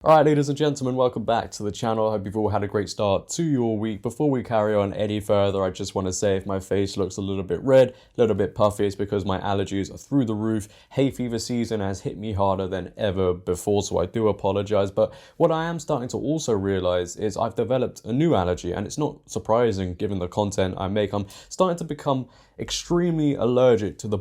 Alright, ladies and gentlemen, welcome back to the channel. I hope you've all had a great start to your week. Before we carry on any further, I just want to say if my face looks a little bit red, a little bit puffy, it's because my allergies are through the roof. Hay fever season has hit me harder than ever before, so I do apologize. But what I am starting to also realize is I've developed a new allergy, and it's not surprising given the content I make. I'm starting to become extremely allergic to the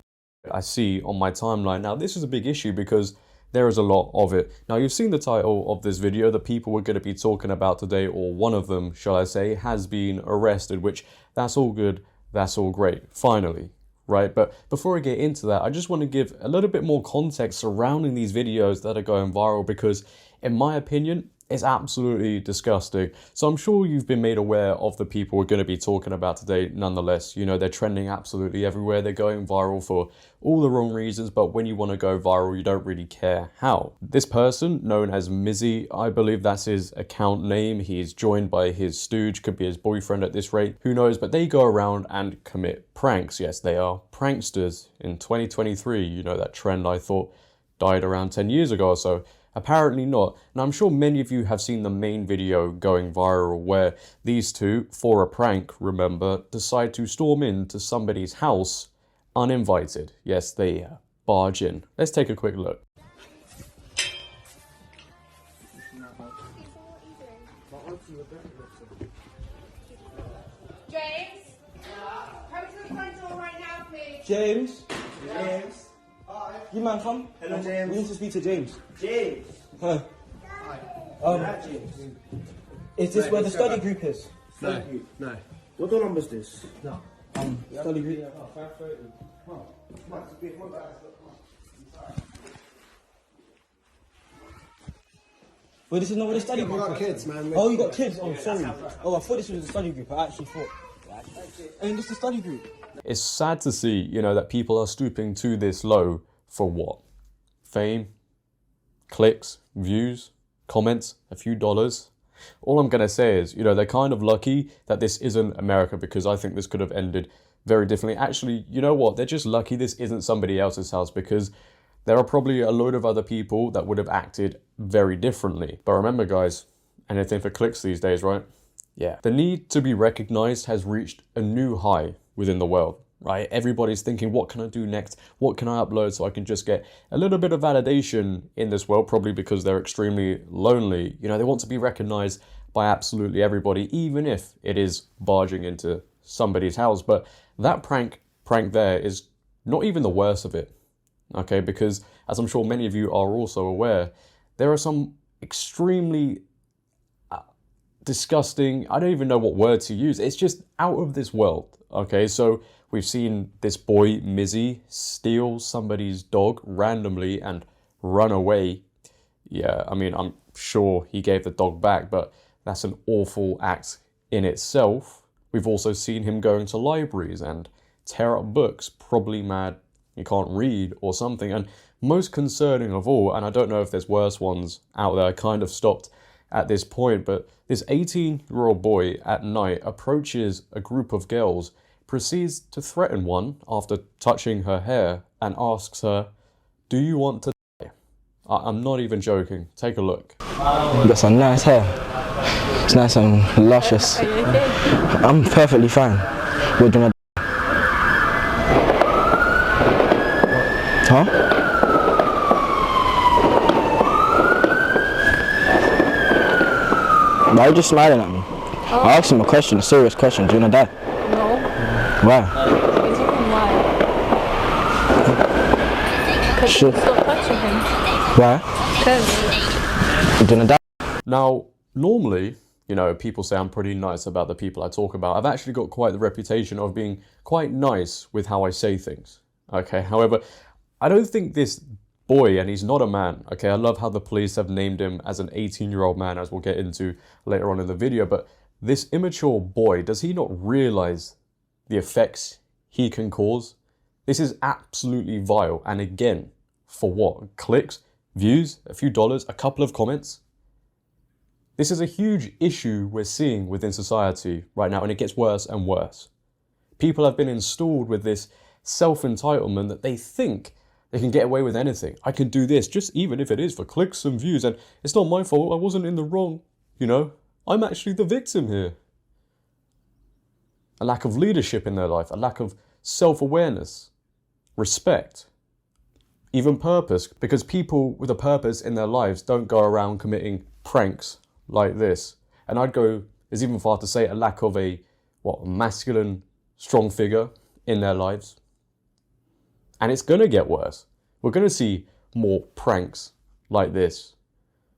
I see on my timeline. Now, this is a big issue because there is a lot of it. Now, you've seen the title of this video. The people we're going to be talking about today, or one of them, shall I say, has been arrested, which that's all good, that's all great, finally, right? But before I get into that, I just want to give a little bit more context surrounding these videos that are going viral because, in my opinion, it's absolutely disgusting. So I'm sure you've been made aware of the people we're going to be talking about today nonetheless. You know, they're trending absolutely everywhere. They're going viral for all the wrong reasons, but when you want to go viral, you don't really care how. This person, known as Mizzy, I believe that's his account name. He's joined by his stooge, could be his boyfriend at this rate, who knows, but they go around and commit pranks. Yes, they are pranksters in 2023. You know, that trend I thought died around 10 years ago or so. Apparently not. And I'm sure many of you have seen the main video going viral where these two, for a prank, remember, decide to storm into somebody's house uninvited. Yes, they barge in. Let's take a quick look. James? Come to the front door right now, please. James? James. You man, come. Hello, James. We need to speak to James. James. Huh. James. Is this where the study group is? No. No. What door number is this? No. Study group. Wait, this is not where the study group is. got kids, man. Oh, you got kids? Oh, sorry. Oh, I thought this was the study group. I actually thought. Hey, this is the study group. It's sad to see, you know, that people are stooping to this low for what? Fame? Clicks? Views? Comments? A few dollars? All I'm going to say is, you know, they're kind of lucky that this isn't America because I think this could have ended very differently. Actually, you know what? They're just lucky this isn't somebody else's house because there are probably a load of other people that would have acted very differently. But remember, guys, anything for clicks these days, right? Yeah. The need to be recognized has reached a new high within the world, right? Everybody's thinking, what can I do next? What can I upload so I can just get a little bit of validation in this world? Probably because they're extremely lonely. You know, they want to be recognized by absolutely everybody, even if it is barging into somebody's house. But that prank there is not even the worst of it, okay? Because as I'm sure many of you are also aware, there are some extremely disgusting, I don't even know what word to use. It's just out of this world, okay? So we've seen this boy, Mizzy, steal somebody's dog randomly and run away. Yeah, I mean, I'm sure he gave the dog back, but that's an awful act in itself. We've also seen him going to libraries and tear up books, probably mad he can't read or something. And most concerning of all, and I don't know if there's worse ones out there, I kind of stopped at this point, but this 18-year-old boy at night approaches a group of girls, proceeds to threaten one after touching her hair and asks her, "Do you want to die?" I'm not even joking. Take a look. You got some nice hair. It's nice and luscious. Are you okay? I'm perfectly fine. What do you want? Huh? Why are you just smiling at me? Oh. I asked him a question, a serious question. Do you want to die? No. Why? What do you mean why? Because Sure. you can still touching him. Why? Because. Do you want to die? Now, normally, you know, people say I'm pretty nice about the people I talk about. I've actually got quite the reputation of being quite nice with how I say things, okay? However, I don't think this boy, and he's not a man, okay? I love how the police have named him as an 18-year-old man, as we'll get into later on in the video, but this immature boy, does he not realize the effects he can cause? This is absolutely vile, and again, for what? Clicks? Views? A few dollars? A couple of comments? This is a huge issue we're seeing within society right now, and it gets worse and worse. People have been installed with this self-entitlement that they think They can get away with anything. I can do this, just even if it is for clicks and views, and it's not my fault, I wasn't in the wrong, you know? I'm actually the victim here. A lack of leadership in their life, a lack of self-awareness, respect, even purpose, because people with a purpose in their lives don't go around committing pranks like this. And I'd go, it's even far to say, a lack of a masculine, strong figure in their lives. And it's going to get worse. We're going to see more pranks like this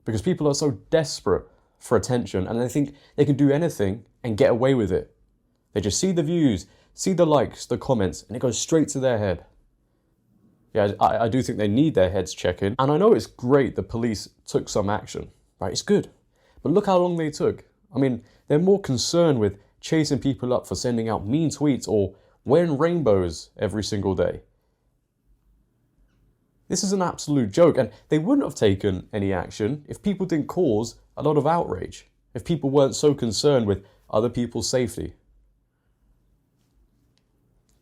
because people are so desperate for attention and they think they can do anything and get away with it. They just see the views, see the likes, the comments, and it goes straight to their head. Yeah, I do think they need their heads checking. And I know it's great the police took some action, right? It's good. But look how long they took. I mean, they're more concerned with chasing people up for sending out mean tweets or wearing rainbows every single day. This is an absolute joke, and they wouldn't have taken any action if people didn't cause a lot of outrage, if people weren't so concerned with other people's safety.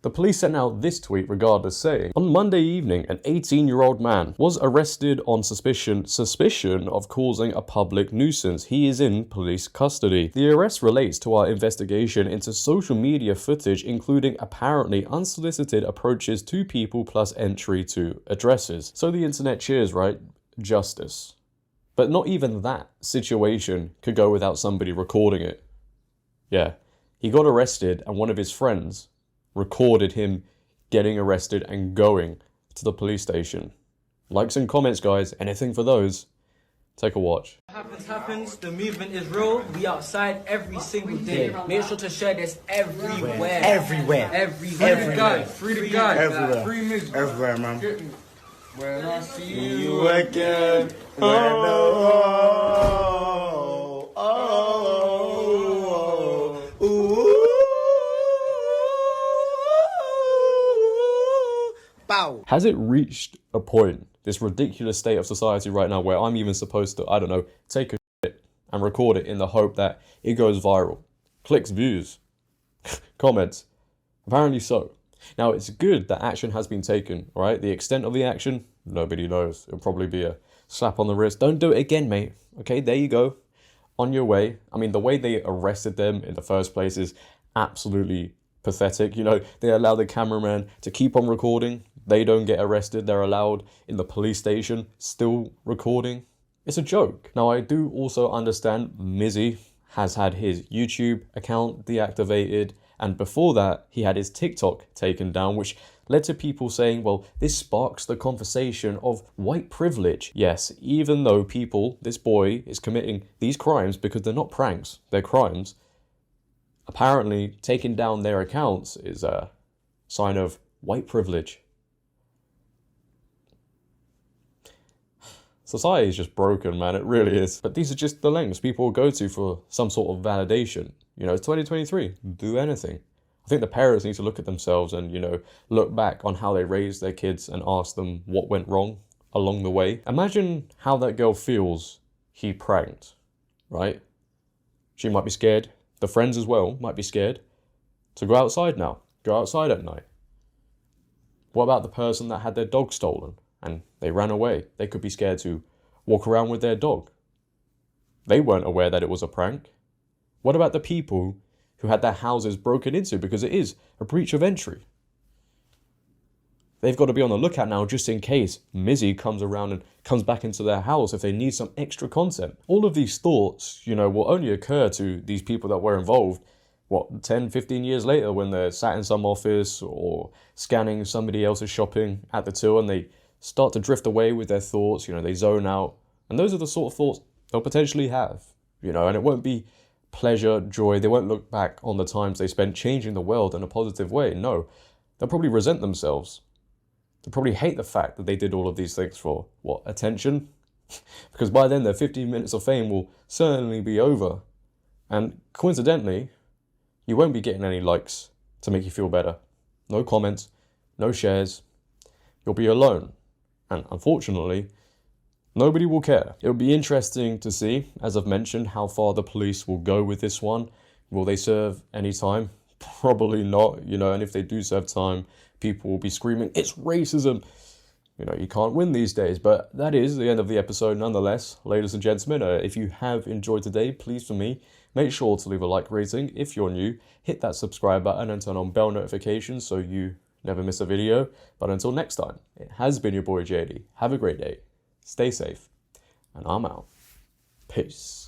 The police sent out this tweet regardless, saying, on Monday evening, an 18-year-old man was arrested on suspicion of causing a public nuisance. He is in police custody. The arrest relates to our investigation into social media footage, including apparently unsolicited approaches to people plus entry to addresses. So the internet cheers, right? Justice. But not even that situation could go without somebody recording it. Yeah, he got arrested and one of his friends recorded him getting arrested and going to the police station. Likes and comments, guys. Anything for those. Take a watch. Happens. The movement is real. We outside every single day. Make sure to share this everywhere. Everywhere. Free the guy. Free the guy. Everywhere. Free music. Everywhere, man. When I see You again. Bow. Has it reached a point, this ridiculous state of society right now, where I'm even supposed to, I don't know, take a shit and record it in the hope that it goes viral? Clicks, views, comments. Apparently so. Now, it's good that action has been taken, right? The extent of the action, nobody knows. It'll probably be a slap on the wrist. Don't do it again, mate. Okay, there you go. On your way. I mean, the way they arrested them in the first place is absolutely pathetic. You know, they allow the cameraman to keep on recording. They don't get arrested. They're allowed in the police station, still recording. It's a joke. Now, I do also understand Mizzy has had his YouTube account deactivated. And before that, he had his TikTok taken down, which led to people saying, well, this sparks the conversation of white privilege. Yes, even though this boy is committing these crimes because they're not pranks, they're crimes, apparently taking down their accounts is a sign of white privilege. Society is just broken, man. It really is. But these are just the lengths people will go to for some sort of validation. You know, it's 2023. Do anything. I think the parents need to look at themselves and, you know, look back on how they raised their kids and ask them what went wrong along the way. Imagine how that girl feels he pranked, right? She might be scared. The friends as well might be scared to go outside now. Go outside at night. What about the person that had their dog stolen and they ran away? They could be scared to walk around with their dog. They weren't aware that it was a prank. What about the people who had their houses broken into because it is a breach of entry? They've got to be on the lookout now just in case Mizzy comes around and comes back into their house if they need some extra content. All of these thoughts, you know, will only occur to these people that were involved, 10, 15 years later when they're sat in some office or scanning somebody else's shopping at the till and they start to drift away with their thoughts, you know, they zone out. And those are the sort of thoughts they'll potentially have, you know, and it won't be pleasure, joy. They won't look back on the times they spent changing the world in a positive way. No, they'll probably resent themselves. They'll probably hate the fact that they did all of these things for, attention? Because by then their 15 minutes of fame will certainly be over. And coincidentally, you won't be getting any likes to make you feel better. No comments, no shares. You'll be alone. And unfortunately, nobody will care. It'll be interesting to see, as I've mentioned, how far the police will go with this one. Will they serve any time? Probably not, you know, and if they do serve time, people will be screaming, it's racism. you know, you can't win these days. But that is the end of the episode nonetheless. Ladies and gentlemen, if you have enjoyed today, please for me, make sure to leave a like rating. If you're new, hit that subscribe button and turn on bell notifications so you never miss a video. But until next time, it has been your boy JD. Have a great day, stay safe, and I'm out. Peace.